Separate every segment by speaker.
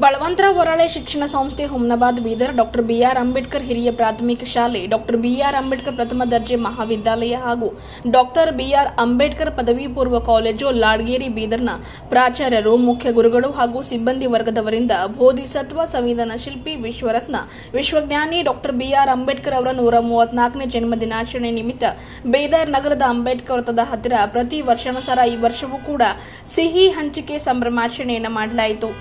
Speaker 1: ಬಳವಂತರಾವ್ ವರಳೆ ಶಿಕ್ಷಣ ಸಂಸ್ಥೆ Humnabad Bidar doctor B R Ambedkar ಹಿರಿಯ ಪ್ರಾಥಮಿಕ ಶಾಲೆ ಡಾಕ್ಟರ್ ಬಿಆರ್ ಅಂಬೇಡ್ಕರ್ ಪ್ರಥಮ ದರ್ಜೆ ಮಹಾವಿದ್ಯಾಲಯ ಹಾಗೂ ಡಾಕ್ಟರ್ ಬಿಆರ್ ಅಂಬೇಡ್ಕರ್ ಪದವಿ ಪೂರ್ವ ಕಾಲೇಜು ಲಾಡ್ಗೇರಿ ಬೀದರ್ನ ಪ್ರಾಚಾರ್ಯರು ಮುಖ್ಯ ಗುರುಗಳು ಹಾಗೂ ಸಿಬ್ಬಂದಿ ವರ್ಗದವರಿಂದ ಬೋಧಿಸತ್ವ ಸಂವಿಧಾನ ಶಿಲ್ಪಿ ವಿಶ್ವರತ್ನ ವಿಶ್ವಜ್ಞಾನಿ ಡಾಕ್ಟರ್ ಬಿಆರ್ ಅಂಬೇಡ್ಕರ್ ಅವರ 134ನೇ ಜನ್ಮ ದಿನಾಚರಣೆ ನಿಮಿತ್ತ ಬೀದರ್ ನಗರದ ಅಂಬೇಡ್ಕರ್ ವೃತ್ತದ ಹತ್ತಿರ ಪ್ರತಿ ವರ್ಷಾನುಸಾರ ಈ ವರ್ಷವೂ ಕೂಡ ಸಿಹಿ ಹಂಚಿಕೆ ಸಂಭ್ರಮಾಚರಣೆಯನ್ನು ಮಾಡಲಾಯಿತು.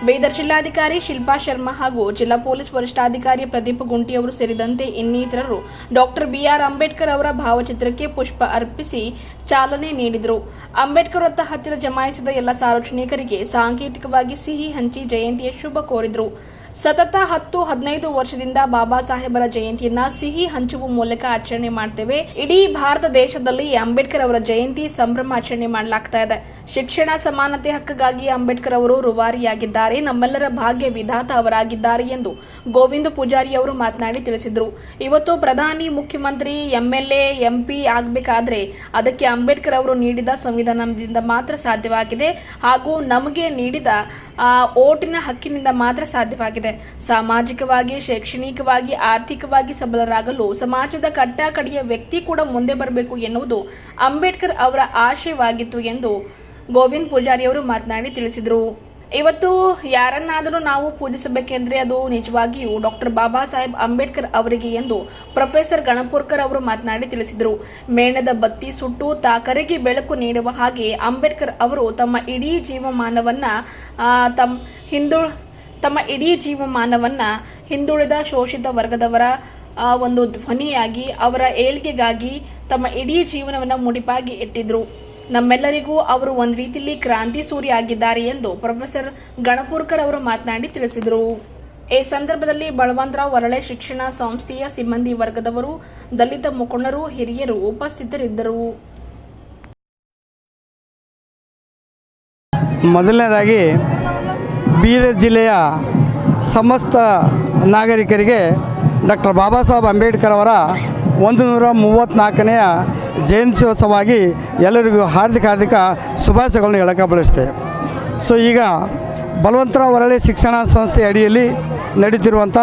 Speaker 1: ಬೀದರ್ ಜಿಲ್ಲಾಧಿಕಾರಿ ಶಿಲ್ಪಾ ಶರ್ಮಾ ಹಾಗೂ ಜಿಲ್ಲಾ ಪೊಲೀಸ್ ವರಿಷ್ಠಾಧಿಕಾರಿ ಪ್ರದೀಪ್ ಗುಂಟಿ ಅವರು ಸೇರಿದಂತೆ ಇನ್ನಿತರರು ಡಾಕ್ಟರ್ ಬಿಆರ್ ಅಂಬೇಡ್ಕರ್ ಅವರ ಭಾವಚಿತ್ರಕ್ಕೆ ಪುಷ್ಪ ಅರ್ಪಿಸಿ ಚಾಲನೆ ನೀಡಿದರು. ಅಂಬೇಡ್ಕರ್ ವೃತ್ತ ಹತ್ತಿರ ಜಮಾಯಿಸಿದ ಎಲ್ಲ ಸಾರ್ವಜನಿಕರಿಗೆ ಸಾಂಕೇತಿಕವಾಗಿ ಸಿಹಿ ಹಂಚಿ ಜಯಂತಿಯ ಶುಭ ಕೋರಿದರು. ಸತತ 10-15 ವರ್ಷದಿಂದ ಬಾಬಾ ಸಾಹೇಬರ ಜಯಂತಿಯನ್ನ ಸಿಹಿ ಹಂಚುವ ಮೂಲಕ ಆಚರಣೆ ಮಾಡ್ತೇವೆ. ಇಡೀ ಭಾರತ ದೇಶದಲ್ಲಿ ಅಂಬೇಡ್ಕರ್ ಅವರ ಜಯಂತಿ ಸಂಭ್ರಮಾಚರಣೆ ಮಾಡಲಾಗ್ತಾ ಇದೆ. ಶಿಕ್ಷಣ ಸಮಾನತೆ ಹಕ್ಕಿಗಾಗಿ ಅಂಬೇಡ್ಕರ್ ಅವರು ರೂವಾರಿಯಾಗಿದ್ದಾರೆ, ನಮ್ಮೆಲ್ಲರ ಭಾಗ್ಯ ವಿಧಾತ ಅವರಾಗಿದ್ದಾರೆ ಎಂದು ಗೋವಿಂದ ಪೂಜಾರಿ ಅವರು ಮಾತನಾಡಿ ತಿಳಿಸಿದರು. ಇವತ್ತು ಪ್ರಧಾನಿ, ಮುಖ್ಯಮಂತ್ರಿ, ಎಂಎಲ್ಎ, ಎಂಪಿ ಆಗಬೇಕಾದ್ರೆ ಅದಕ್ಕೆ ಅಂಬೇಡ್ಕರ್ ಅವರು ನೀಡಿದ ಸಂವಿಧಾನದಿಂದ ಮಾತ್ರ ಸಾಧ್ಯವಾಗಿದೆ ಹಾಗೂ ನಮಗೆ ನೀಡಿದ ಓಟಿನ ಹಕ್ಕಿನಿಂದ ಮಾತ್ರ ಸಾಧ್ಯವಾಗಿದೆ. ಸಾಮಾಜಿಕವಾಗಿ, ಶೈಕ್ಷಣಿಕವಾಗಿ, ಆರ್ಥಿಕವಾಗಿ ಸಬಲರಾಗಲು ಸಮಾಜದ ಕಟ್ಟಾಕಡೆಯ ವ್ಯಕ್ತಿ ಕೂಡ ಮುಂದೆ ಬರಬೇಕು ಎನ್ನುವುದು ಅಂಬೇಡ್ಕರ್ ಅವರ ಆಶಯವಾಗಿತ್ತು ಎಂದು ಗೋವಿಂದ್ ಪೂಜಾರಿ ಅವರು ಮಾತನಾಡಿ ತಿಳಿಸಿದರು. ಇವತ್ತು ಯಾರನ್ನಾದರೂ ನಾವು ಪೂಜಿಸಬೇಕೆಂದ್ರೆ ಅದು ನಿಜವಾಗಿಯೂ ಡಾಕ್ಟರ್ ಬಾಬಾ ಸಾಹೇಬ್ ಅಂಬೇಡ್ಕರ್ ಅವರಿಗೆ ಎಂದು ಪ್ರೊಫೆಸರ್ ಗಣಪುರ್ಕರ್ ಅವರು ಮಾತನಾಡಿ ತಿಳಿಸಿದರು. ಮೇಣದ ಬತ್ತಿ ಸುಟ್ಟು ತಾಕರಿಗೆ ಬೆಳಕು ನೀಡುವ ಹಾಗೆ ಅಂಬೇಡ್ಕರ್ ಅವರು ತಮ್ಮ ಇಡೀ ಜೀವಮಾನವನ್ನ ಹಿಂದುಳಿದ ಶೋಷಿತ ವರ್ಗದವರ ಒಂದು ಧ್ವನಿಯಾಗಿ ಅವರ ಏಳಿಗೆಗಾಗಿ ತಮ್ಮ ಇಡೀ ಜೀವನವನ್ನು ಮುಡಿಪಾಗಿ ಇಟ್ಟಿದ್ರು. ನಮ್ಮೆಲ್ಲರಿಗೂ ಅವರು ಒಂದು ರೀತಿಯಲ್ಲಿ ಕ್ರಾಂತಿ ಸೂರ್ಯ ಆಗಿದ್ದಾರೆ ಎಂದು ಪ್ರೊಫೆಸರ್ ಗಣಪುರ್ಕರ್ ಅವರು ಮಾತನಾಡಿ ತಿಳಿಸಿದರು. ಈ ಸಂದರ್ಭದಲ್ಲಿ ಬಳವಂತರಾವ್ ವರಳೆ ಶಿಕ್ಷಣ ಸಂಸ್ಥೆಯ ಸಿಬ್ಬಂದಿ ವರ್ಗದವರು, ದಲಿತ ಮುಖಂಡರು, ಹಿರಿಯರು ಉಪಸ್ಥಿತರಿದ್ದರು.
Speaker 2: ಮೊದಲನೇದಾಗಿ ಬೀದರ್ ಜಿಲ್ಲೆಯ ಸಮಸ್ತ ನಾಗರಿಕರಿಗೆ ಡಾಕ್ಟರ್ ಬಾಬಾ ಸಾಹೇಬ್ ಅಂಬೇಡ್ಕರ್ ಅವರ 134ನೆಯ ಜಯಂತ್ಯೋತ್ಸವವಾಗಿ ಎಲ್ಲರಿಗೂ ಹಾರ್ದಿಕ ಶುಭಾಶಯಗಳನ್ನು ಹೇಳಕ್ಕೆ ಬಯಸ್ತೇವೆ. ಸೊ ಈಗ ಬಲವಂತರಾವ್ ವರಳೆ ಶಿಕ್ಷಣ ಸಂಸ್ಥೆ ಅಡಿಯಲ್ಲಿ ನಡೀತಿರುವಂಥ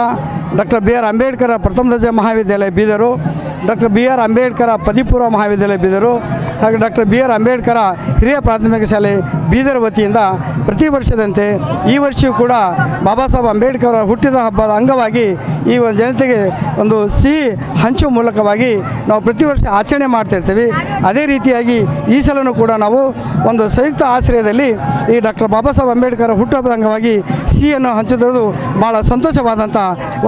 Speaker 2: ಡಾಕ್ಟರ್ ಬಿ ಆರ್ ಅಂಬೇಡ್ಕರ್ ಪ್ರಥಮ ದರ್ಜೆ ಮಹಾವಿದ್ಯಾಲಯ Bidar, doctor B R Ambedkar ಪದವಿ ಪೂರ್ವ ಮಹಾವಿದ್ಯಾಲಯ ಬೀದರು ಹಾಗೂ ಡಾಕ್ಟರ್ ಬಿ ಆರ್ ಅಂಬೇಡ್ಕರ್ ಹಿರಿಯ ಪ್ರಾಥಮಿಕ ಶಾಲೆ ಬೀದರ್ ವತಿಯಿಂದ ಪ್ರತಿ ವರ್ಷದಂತೆ ಈ ವರ್ಷವೂ ಕೂಡ ಬಾಬಾ ಸಾಹೇಬ್ ಅಂಬೇಡ್ಕರ್ ಅವರ ಹುಟ್ಟಿದ ಹಬ್ಬದ ಅಂಗವಾಗಿ ಈ ಒಂದು ಜನತೆಗೆ ಒಂದು ಸಿಹಿ ಹಂಚುವ ಮೂಲಕವಾಗಿ ನಾವು ಪ್ರತಿ ವರ್ಷ ಆಚರಣೆ ಮಾಡ್ತಾಯಿರ್ತೀವಿ. ಅದೇ ರೀತಿಯಾಗಿ ಈ ಸಲವೂ ಕೂಡ ನಾವು ಒಂದು ಸಂಯುಕ್ತ ಆಶ್ರಯದಲ್ಲಿ ಈ ಡಾಕ್ಟರ್ ಬಾಬಾ ಸಾಹೇಬ್ ಅಂಬೇಡ್ಕರ್ ಹುಟ್ಟುಹಬ್ಬದ ಅಂಗವಾಗಿ ಸಿಹಿಯನ್ನು ಹಂಚುವುದು ಭಾಳ ಸಂತೋಷವಾದಂಥ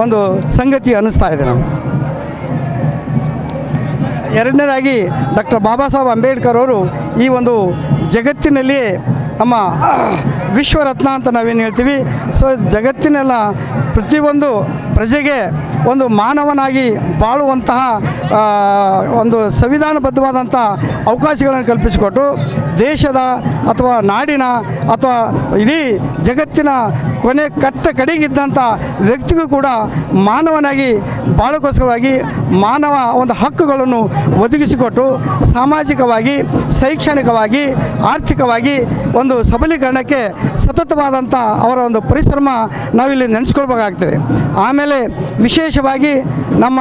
Speaker 2: ಒಂದು ಸಂಗತಿ ಅನ್ನಿಸ್ತಾ ಇದೆ. ನಾವು ಎರಡನೇದಾಗಿ ಡಾಕ್ಟರ್ ಬಾಬಾ ಸಾಹೇಬ್ ಅಂಬೇಡ್ಕರ್ ಅವರು ಈ ಒಂದು ಜಗತ್ತಿನಲ್ಲಿಯೇ ನಮ್ಮ ವಿಶ್ವರತ್ನ ಅಂತ ನಾವೇನು ಹೇಳ್ತೀವಿ. ಸೊ ಜಗತ್ತಿನೆಲ್ಲ ಪ್ರತಿಯೊಂದು ಪ್ರಜೆಗೆ ಒಂದು ಮಾನವನಾಗಿ ಬಾಳುವಂತಹ ಒಂದು ಸಂವಿಧಾನಬದ್ಧವಾದಂಥ ಅವಕಾಶಗಳನ್ನು ಕಲ್ಪಿಸಿಕೊಟ್ಟು ದೇಶದ ಅಥವಾ ನಾಡಿನ ಅಥವಾ ಇಡೀ ಜಗತ್ತಿನ ಕಡೆಗಿದ್ದಂಥ ವ್ಯಕ್ತಿಗೂ ಕೂಡ ಮಾನವನಾಗಿ ಬಾಳೋಕ್ಕೋಸ್ಕರವಾಗಿ ಮಾನವ ಒಂದು ಹಕ್ಕುಗಳನ್ನು ಒದಗಿಸಿಕೊಟ್ಟು ಸಾಮಾಜಿಕವಾಗಿ, ಶೈಕ್ಷಣಿಕವಾಗಿ, ಆರ್ಥಿಕವಾಗಿ ಒಂದು ಸಬಲೀಕರಣಕ್ಕೆ ಸತತವಾದಂಥ ಅವರ ಒಂದು ಪರಿಶ್ರಮ ನಾವಿಲ್ಲಿ ನೆನೆಸ್ಕೊಳ್ಬೇಕಾಗ್ತದೆ. ಆಮೇಲೆ ವಿಶೇಷವಾಗಿ ನಮ್ಮ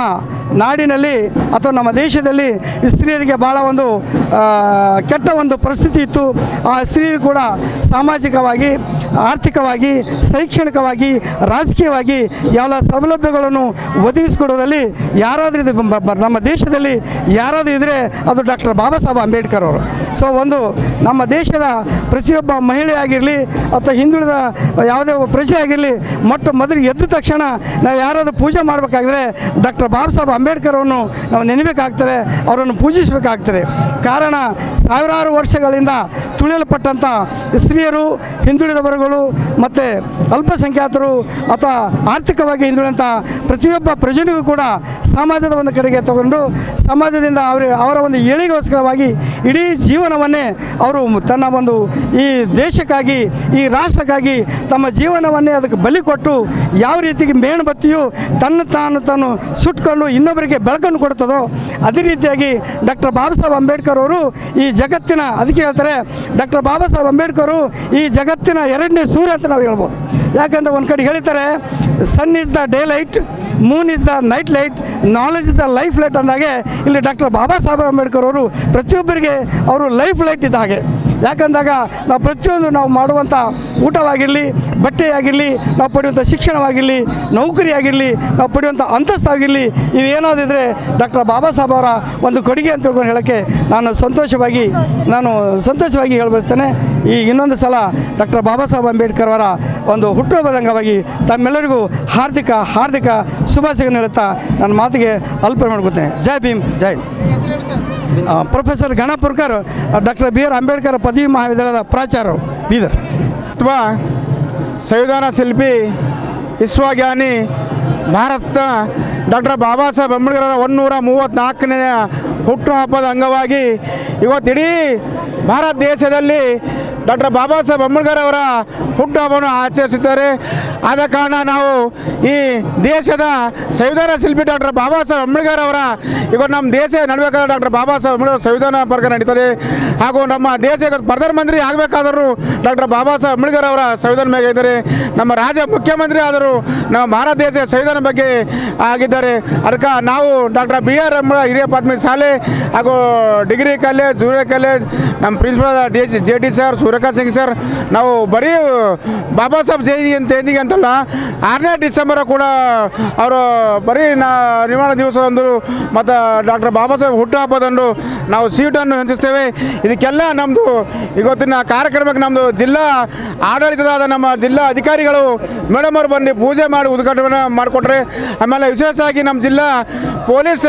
Speaker 2: ನಾಡಿನಲ್ಲಿ ಅಥವಾ ನಮ್ಮ ದೇಶದಲ್ಲಿ ಸ್ತ್ರೀಯರಿಗೆ ಭಾಳ ಒಂದು ಕೆಟ್ಟ ಒಂದು ಪರಿಸ್ಥಿತಿ ಇತ್ತು. ಆ ಸ್ತ್ರೀಯರು ಕೂಡ ಸಾಮಾಜಿಕವಾಗಿ, ಆರ್ಥಿಕವಾಗಿ, ಶೈಕ್ಷಣಿಕವಾಗಿ, ರಾಜಕೀಯವಾಗಿ ಎಲ್ಲ ಸೌಲಭ್ಯಗಳನ್ನು ಒದಗಿಸಿಕೊಡೋದಲ್ಲಿ ಯಾರಾದರೂ ಇದು ನಮ್ಮ ದೇಶದಲ್ಲಿ ಯಾರಾದರೂ ಇದ್ದರೆ ಅದು ಡಾಕ್ಟರ್ ಬಾಬಾ ಸಾಹೇಬ್ ಅಂಬೇಡ್ಕರ್ ಅವರು. ಸೊ ಒಂದು ನಮ್ಮ ದೇಶದ ಪ್ರತಿಯೊಬ್ಬ ಮಹಿಳೆ ಆಗಿರಲಿ ಅಥವಾ ಹಿಂದುಳಿದ ಯಾವುದೇ ಒಬ್ಬ ಪ್ರಜೆ ಆಗಿರಲಿ ಮೊದಲು ಎದ್ದ ತಕ್ಷಣ ನಾವು ಯಾರಾದರೂ ಪೂಜೆ ಮಾಡಬೇಕಾದ್ರೆ ಡಾಕ್ಟರ್ ಬಾಬಾ ಸಾಹೇಬ್ ಅಂಬೇಡ್ಕರ್ ಅವರನ್ನು ನಾವು ನೆನಬೇಕಾಗ್ತದೆ, ಅವರನ್ನು ಪೂಜಿಸಬೇಕಾಗ್ತದೆ. ಕಾರಣ ಸಾವಿರಾರು ವರ್ಷಗಳಿಂದ ತುಳಿಯಲ್ಪಟ್ಟಂಥ ಸ್ತ್ರೀಯರು, ಹಿಂದುಳಿದ ವರ್ಗಗಳು ಮತ್ತು ಅಲ್ಪಸಂಖ್ಯಾತರು ಅಥವಾ ಆರ್ಥಿಕವಾಗಿ ಹಿಂದುಳಿದಂಥ ಪ್ರತಿಯೊಬ್ಬ ಪ್ರಜೆನಿಗೂ ಕೂಡ ಸಮಾಜದ ಒಂದು ಕಡೆಗೆ ತಗೊಂಡು ಸಮಾಜದಿಂದ ಅವರ ಒಂದು ಏಳಿಗೆಗೋಸ್ಕರವಾಗಿ ಇಡೀ ಜೀವನವನ್ನೇ ಅವರು ತನ್ನ ಒಂದು ಈ ದೇಶಕ್ಕಾಗಿ ಈ ರಾಷ್ಟ್ರಕ್ಕಾಗಿ ತಮ್ಮ ಜೀವನವನ್ನೇ ಅದಕ್ಕೆ ಬಲಿ ಕೊಟ್ಟು ಯಾವ ರೀತಿಗೆ ಮೇಣಬತ್ತಿಯು ತಾನು ಸುಟ್ಕೊಂಡು ಇನ್ನೊಬ್ಬರಿಗೆ ಬೆಳಕನ್ನು ಕೊಡ್ತದೋ ಅದೇ ರೀತಿಯಾಗಿ ಡಾಕ್ಟರ್ ಬಾಬಾ ಸಾಹೇಬ್ ಅಂಬೇಡ್ಕರ್ ಅವರು ಈ ಜಗತ್ತಿನ ಅದಕ್ಕೆ ಹೇಳ್ತಾರೆ ಡಾಕ್ಟರ್ ಬಾಬಾ ಸಾಹೇಬ್ ಅಂಬೇಡ್ಕರ್ ಈ ಜಗತ್ತಿನ ಎರಡನೇ ಸೂರ್ಯ ಅಂತ ನಾವು ಹೇಳ್ಬೋದು. ಯಾಕಂದರೆ ಒಂದು ಕಡೆ ಹೇಳ್ತಾರೆ sun is the day light, moon is the night light, knowledge is the life light ಅಂದಾಗೆ ಇಲ್ಲಿ ಡಾಕ್ಟರ್ ಬಾಬಾ ಸಾಹೇಬ್ ಅಂಬೇಡ್ಕರ್ ಅವರು ಪ್ರತಿಯೊಬ್ಬರಿಗೆ ಅವರು ಲೈಫ್ ಲೈಟ್ ಇದ್ದ ಹಾಗೆ. ಯಾಕಂದಾಗ ನಾವು ಪ್ರತಿಯೊಂದು ನಾವು ಮಾಡುವಂಥ ಊಟವಾಗಿರಲಿ, ಬಟ್ಟೆಯಾಗಿರಲಿ, ನಾವು ಪಡೆಯುವಂಥ ಶಿಕ್ಷಣವಾಗಿರಲಿ, ನೌಕರಿ ಆಗಿರಲಿ, ನಾವು ಪಡೆಯುವಂಥ ಅಂತಸ್ತಾಗಿರಲಿ, ಇವೇನಾದಿದ್ರೆ ಡಾಕ್ಟರ್ ಬಾಬಾ ಸಾಹೇಬ್ ಅವರ ಒಂದು ಕೊಡುಗೆ ಅಂತ ತಿಳ್ಕೊಂಡು ಹೇಳೋಕ್ಕೆ ನಾನು ಸಂತೋಷವಾಗಿ ಹೇಳಬಯಸ್ತೇನೆ. ಈ ಇನ್ನೊಂದು ಸಲ ಡಾಕ್ಟರ್ ಬಾಬಾ ಸಾಹೇಬ್ ಅಂಬೇಡ್ಕರ್ ಅವರ ಒಂದು ಹುಟ್ಟುಹಬ್ಬದ ಅಂಗವಾಗಿ ತಮ್ಮೆಲ್ಲರಿಗೂ ಹಾರ್ದಿಕ ಶುಭಾಶಯಗಳನ್ನು ಹೇಳುತ್ತಾ ನನ್ನ ಮಾತಿಗೆ ಅಲ್ಪ ಮಾಡ್ಕೊತೇನೆ. ಜೈ ಭೀಮ್, ಜೈ professor Ganapurkar doctor B R Ambedkar ಪದವಿ ಮಹಾವಿದ್ಯಾಲಯದ ಪ್ರಾಚಾರ್ಯರು, ಬೀದರ್.
Speaker 3: ಅಥವಾ ಸಂವಿಧಾನ ಶಿಲ್ಪಿ ವಿಶ್ವಜ್ಞಾನಿ ಭಾರತ ಡಾಕ್ಟರ್ ಬಾಬಾ ಸಾಹೇಬ್ ಅಂಬೇಡ್ಕರ್ ಅವರ 134ನೇ ಹುಟ್ಟುಹಬ್ಬದ ಅಂಗವಾಗಿ ಇವತ್ತಿಡೀ ಭಾರತ ದೇಶದಲ್ಲಿ ಡಾಕ್ಟರ್ ಬಾಬಾ ಸಾಹೇಬ್ ಅಂಬೇಡ್ಕರ್ ಅವರ ಹುಟ್ಟುಹಬ್ಬವನ್ನು ಆಚರಿಸುತ್ತಾರೆ. ಆದ ಕಾರಣ ನಾವು ಈ ದೇಶದ ಸಂವಿಧಾನ ಶಿಲ್ಪಿ ಡಾಕ್ಟರ್ ಬಾಬಾ ಸಾಹೇಬ್ ಅಂಬೇಡ್ಕರ್ ಅವರ ಇವತ್ತು ನಮ್ಮ ದೇಶ ನಡಬೇಕಾದ ಡಾಕ್ಟರ್ ಬಾಬಾ ಸಾಹೇಬ್ ಅಂಬೇಡ್ಕರ್ ಸಂವಿಧಾನ ಪ್ರಕಾರ ನಡೀತದೆ. ಹಾಗೂ ನಮ್ಮ ದೇಶ ಪ್ರಧಾನಮಂತ್ರಿ ಆಗಬೇಕಾದರೂ ಡಾಕ್ಟರ್ ಬಾಬಾ ಸಾಹೇಬ್ ಅಂಬೇಡ್ಕರ್ ಅವರ ಸಂವಿಧಾನ ಬಗ್ಗೆ ಇದ್ದಾರೆ. ನಮ್ಮ ರಾಜ್ಯ ಮುಖ್ಯಮಂತ್ರಿ ಆದರೂ ನಮ್ಮ ಭಾರತ ದೇಶ ಸಂವಿಧಾನ ಬಗ್ಗೆ ಆಗಿದ್ದಾರೆ. ಅದಕ್ಕೆ ನಾವು ಡಾಕ್ಟರ್ ಬಿ ಆರ್ ಅಂಬೇಡ್ಕರ್ ಹಿರಿಯ ಪ್ರಾಥಮಿಕ ಶಾಲೆ ಹಾಗೂ ಡಿಗ್ರಿ ಕಾಲೇಜ್, ಜೂನಿಯರ್ ಕಾಲೇಜ್, ನಮ್ಮ principal J D sir, Suryakant Singh sir, ನಾವು ಬರೀ ಬಾಬಾ ಸಾಹೇಬ್ ಜಯಂತಿ ಅಂತಲ್ಲ 6ನೇ ಡಿಸೆಂಬರ್ ಕೂಡ ಅವರು ಬರೀ ನಿರ್ಮಾಣ ದಿವಸದಂದು ಮತ್ತು ಡಾಕ್ಟರ್ ಬಾಬಾ ಸಾಹೇಬ್ ಹುಟ್ಟುಹಬ್ಬದಂದು ನಾವು ಸ್ವೀಟನ್ನು ಹಂಚಿಸ್ತೇವೆ. ಇದಕ್ಕೆಲ್ಲ ನಮ್ಮದು ಇವತ್ತಿನ ಕಾರ್ಯಕ್ರಮಕ್ಕೆ ನಮ್ಮದು ಜಿಲ್ಲಾ ಆಡಳಿತದ ನಮ್ಮ ಜಿಲ್ಲಾ ಅಧಿಕಾರಿಗಳು ಮೇಡಮ್ ಅವರು ಬಂದು ಪೂಜೆ ಮಾಡಿ ಉದ್ಘಾಟನೆ ಮಾಡಿಕೊಟ್ರೆ. ಆಮೇಲೆ ವಿಶೇಷವಾಗಿ ನಮ್ಮ ಜಿಲ್ಲಾ ಪೊಲೀಸ್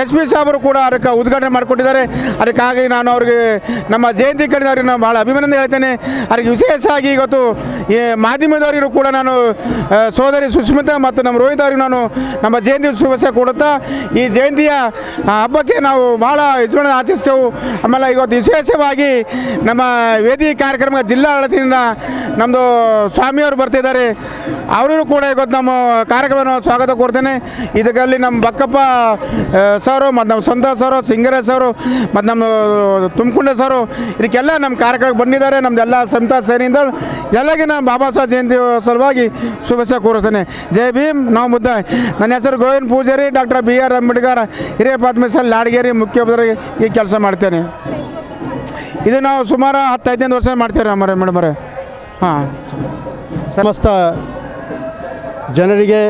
Speaker 3: SP ಸಾಹೇಬರು ಕೂಡ ಅದಕ್ಕೆ ಉದ್ಘಾಟನೆ ಮಾಡಿಕೊಟ್ಟಿದ್ದಾರೆ. ಅದಕ್ಕಾಗಿ ನಾನು ಅವ್ರಿಗೆ ನಮ್ಮ ಜಯಂತಿ ಕಡೆದವ್ರಿಗೆ ನಾನು ಭಾಳ ಅಭಿನಂದನೆ ಹೇಳ್ತೇನೆ. ಅದಕ್ಕೆ ವಿಶೇಷವಾಗಿ ಇವತ್ತು ಈ ಮಾಧ್ಯಮದವರಿಗೂ ಕೂಡ ನಾನು ಸೋದರಿ ಸುಸ್ಮಿತಾ ಮತ್ತು ನಮ್ಮ ರೋಹಿತ್ ಅವರಿಗೆ ನಾನು ನಮ್ಮ ಜಯಂತಿ ಶುಭಾಶಯ ಕೊಡುತ್ತಾ ಈ ಜಯಂತಿಯ ಹಬ್ಬಕ್ಕೆ ನಾವು ಭಾಳ ಯಜಮಾನ ಆಚರಿಸ್ತೇವೆ. ಆಮೇಲೆ ಇವತ್ತು ವಿಶೇಷವಾಗಿ ನಮ್ಮ ವೇದಿಕೆ ಕಾರ್ಯಕ್ರಮ ಜಿಲ್ಲಾ ಆಡಳಿತದಿಂದ ನಮ್ಮದು ಸ್ವಾಮಿಯವರು ಬರ್ತಿದ್ದಾರೆ. ಅವರಿಗೂ ಕೂಡ ಇವತ್ತು ನಮ್ಮ ಕಾರ್ಯಕ್ರಮವನ್ನು ಸ್ವಾಗತ ಕೋರ್ತೇನೆ. ಇದರಲ್ಲಿ ನಮ್ಮ ಬಕ್ಕಪ್ಪ ಸರು ಮತ್ತು ನಮ್ಮ ಸ್ವಂತ ಸರು, ಸಿಂಗರೇಶ್ ಸರು ಮತ್ತು ನಮ್ಮ ತುಮಕುಂಡೆ ಸರು ಇದಕ್ಕೆಲ್ಲ ನಮ್ಮ ಕಾರ್ಯಕ್ರಮಕ್ಕೆ ಬಂದಿದ್ದಾರೆ. ನಮ್ಮದೆಲ್ಲ ಸಂತಾ ಸೇನೆಯಿಂದ ಎಲ್ಲರಿಗೆ ನಾನು ಬಾಬಾ ಸಾಹೇಬ್ ಜಯಂತಿ ಸಲುವಾಗಿ ಶುಭಾಶಯ ಕೋರುತ್ತೇನೆ. ಜೈ ಭೀಮ್, ನಾವು ಮುದ್ದ. ನನ್ನ ಹೆಸರು Govinda Pujari, doctor B R Ambedkar ಹಿರಿಯ ಪ್ರಾಥಮಿಕ ಶಾಲೆ ಲಾಡಗೇರಿ ಮುಖ್ಯೋಪಾಧ್ಯಾಯರಿಗೆ ಈ ಕೆಲಸ ಮಾಡ್ತೇನೆ. ಇದು ನಾವು ಸುಮಾರು 10-15 ವರ್ಷ ಮಾಡ್ತೇವೆ ಮೇಡಮ್ ಅವರೇ. ಹಾಂ,
Speaker 4: ಸಮಸ್ತ ಜನರಿಗೆ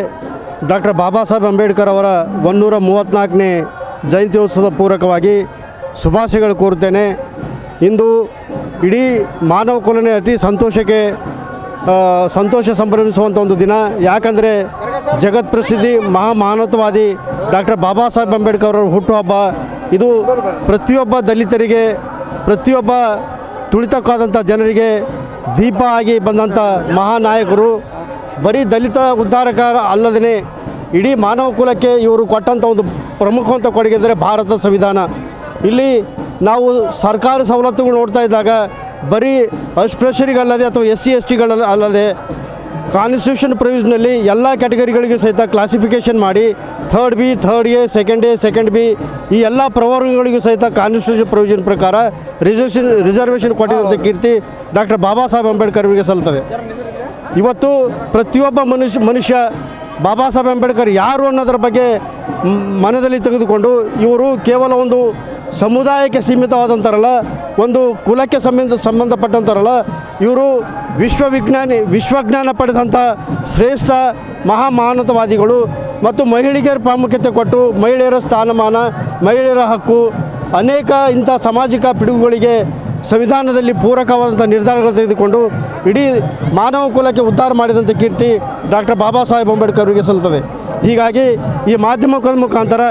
Speaker 4: ಡಾಕ್ಟರ್ ಬಾಬಾ ಸಾಹೇಬ್ ಅಂಬೇಡ್ಕರ್ ಅವರ 134ನೇ ಜಯಂತ್ಯೋತ್ಸವದ ಪೂರಕವಾಗಿ ಶುಭಾಶಯಗಳು ಕೋರುತ್ತೇನೆ. ಇಂದು ಇಡೀ ಮಾನವ ಕುಲನೇ ಅತಿ ಸಂತೋಷ ಸಂಭ್ರಮಿಸುವಂಥ ಒಂದು ದಿನ. ಯಾಕಂದರೆ ಜಗತ್ ಪ್ರಸಿದ್ಧಿ ಮಹಾಮಾನವತಾವಾದಿ ಡಾಕ್ಟರ್ ಬಾಬಾ ಸಾಹೇಬ್ ಅಂಬೇಡ್ಕರ್ ಅವರ ಹುಟ್ಟುಹಬ್ಬ. ಇದು ಪ್ರತಿಯೊಬ್ಬ ದಲಿತರಿಗೆ, ಪ್ರತಿಯೊಬ್ಬ ತುಳಿತಕ್ಕಾದಂಥ ಜನರಿಗೆ ದೀಪ ಆಗಿ ಬಂದಂಥ ಮಹಾನಾಯಕರು. ಬರೀ ದಲಿತ ಉದ್ಧಾರಕ ಅಲ್ಲದೇ ಇಡೀ ಮಾನವ ಕುಲಕ್ಕೆ ಇವರು ಕೊಟ್ಟಂಥ ಒಂದು ಪ್ರಮುಖವಂತ ಕೊಡುಗೆ ಅಂದರೆ ಭಾರತ ಸಂವಿಧಾನ. ಇಲ್ಲಿ ನಾವು ಸರ್ಕಾರಿ ಸವಲತ್ತುಗಳು ನೋಡ್ತಾ ಇದ್ದಾಗ ಬರೀ ಅಸ್ಪೃಶ್ಯರಿಗಲ್ಲದೆ ಅಥವಾ SC ST ಅಲ್ಲದೆ ಕಾನ್ಸ್ಟಿಟ್ಯೂಷನ್ ಪ್ರೊವಿಷನಲ್ಲಿ ಎಲ್ಲ ಕ್ಯಾಟಗರಿಗಳಿಗೂ ಸಹಿತ ಕ್ಲಾಸಿಫಿಕೇಷನ್ ಮಾಡಿ third B, third A, second B ಈ ಎಲ್ಲ ಪ್ರವರ್ಗಗಳಿಗೂ ಸಹಿತ ಕಾನ್ಸ್ಟಿಟ್ಯೂಷನ್ ಪ್ರೊವಿಷನ್ ಪ್ರಕಾರ ರಿಸರ್ವೇಷನ್ ಕೊಟ್ಟಿರುವಂಥ ಕೀರ್ತಿ ಡಾಕ್ಟರ್ ಬಾಬಾ ಸಾಹೇಬ್ ಅಂಬೇಡ್ಕರ್ ಅವರಿಗೆ ಸಲ್ತದೆ. ಇವತ್ತು ಪ್ರತಿಯೊಬ್ಬ ಮನುಷ್ಯ ಬಾಬಾ ಸಾಹೇಬ್ ಅಂಬೇಡ್ಕರ್ ಯಾರು ಅನ್ನೋದ್ರ ಬಗ್ಗೆ ಮನದಲ್ಲಿ ತೆಗೆದುಕೊಂಡು ಇವರು ಕೇವಲ ಒಂದು ಸಮುದಾಯಕ್ಕೆ ಸೀಮಿತವಾದಂಥರಲ್ಲ, ಒಂದು ಕುಲಕ್ಕೆ ಸಂಬಂಧಪಟ್ಟಂಥರಲ್ಲ, ಇವರು ವಿಶ್ವಜ್ಞಾನ ಪಡೆದಂಥ ಶ್ರೇಷ್ಠ ಮಹಾಮಾನವತಾವಾದಿಗಳು. ಮತ್ತು ಮಹಿಳೆಯರ ಪ್ರಾಮುಖ್ಯತೆ ಕೊಟ್ಟು ಮಹಿಳೆಯರ ಸ್ಥಾನಮಾನ, ಮಹಿಳೆಯರ ಹಕ್ಕು, ಅನೇಕ ಇಂಥ ಸಾಮಾಜಿಕ ಪಿಡುಗುಗಳಿಗೆ ಸಂವಿಧಾನದಲ್ಲಿ ಪೂರಕವಾದಂಥ ನಿರ್ಧಾರಗಳು ತೆಗೆದುಕೊಂಡು ಇಡೀ ಮಾನವ ಕುಲಕ್ಕೆ ಉದ್ಧಾರ ಮಾಡಿದಂಥ ಕೀರ್ತಿ ಡಾಕ್ಟರ್ ಬಾಬಾ ಸಾಹೇಬ್ ಅಂಬೇಡ್ಕರ್ ಅವರಿಗೆ ಸಲ್ಲುತ್ತದೆ. ಹೀಗಾಗಿ ಈ ಮಾಧ್ಯಮಗಳ ಮುಖಾಂತರ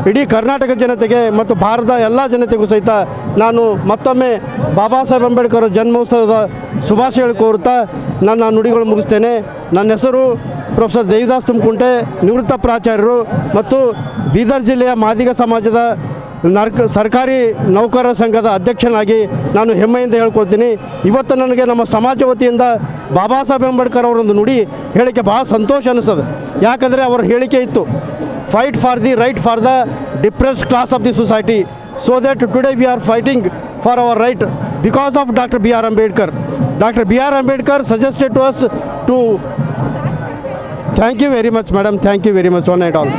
Speaker 4: ಇಡೀ ಕರ್ನಾಟಕ ಜನತೆಗೆ ಮತ್ತು ಭಾರತದ ಎಲ್ಲ ಜನತೆಗೂ ಸಹಿತ ನಾನು ಮತ್ತೊಮ್ಮೆ ಬಾಬಾ ಸಾಹೇಬ್ ಅಂಬೇಡ್ಕರ್ ಜನ್ಮೋತ್ಸವದ ಶುಭಾಶಯಗಳು ಕೋರುತ್ತಾ ನನ್ನ ನುಡಿಗಳು ಮುಗಿಸ್ತೇನೆ. ನನ್ನ ಹೆಸರು ಪ್ರೊಫೆಸರ್ ದೇವಿದಾಸ್ ತುಮಕುಂಟೆ, ನಿವೃತ್ತ ಪ್ರಾಚಾರ್ಯರು ಮತ್ತು ಬೀದರ್ ಜಿಲ್ಲೆಯ ಮಾದಿಗ ಸಮಾಜದ ಸರ್ಕಾರಿ ನೌಕರರ ಸಂಘದ ಅಧ್ಯಕ್ಷನಾಗಿ ನಾನು ಹೆಮ್ಮೆಯಿಂದ ಹೇಳ್ಕೊಳ್ತೀನಿ. ಇವತ್ತು ನನಗೆ ನಮ್ಮ ಸಮಾಜ ವತಿಯಿಂದ ಬಾಬಾ ಸಾಹೇಬ್ ಅಂಬೇಡ್ಕರ್ ಅವರೊಂದು ನುಡಿ ಹೇಳಿಕೆ ಭಾಳ ಸಂತೋಷ ಅನಿಸ್ತದೆ. ಯಾಕಂದರೆ ಅವರ ಹೇಳಿಕೆ ಇತ್ತು, fight for the right for the depressed class of the society, so that today we are fighting for our right because of Dr. B.R. Ambedkar. Dr. B.R. Ambedkar suggested to us to... Thank you very much, madam. Thank you very much, one and all.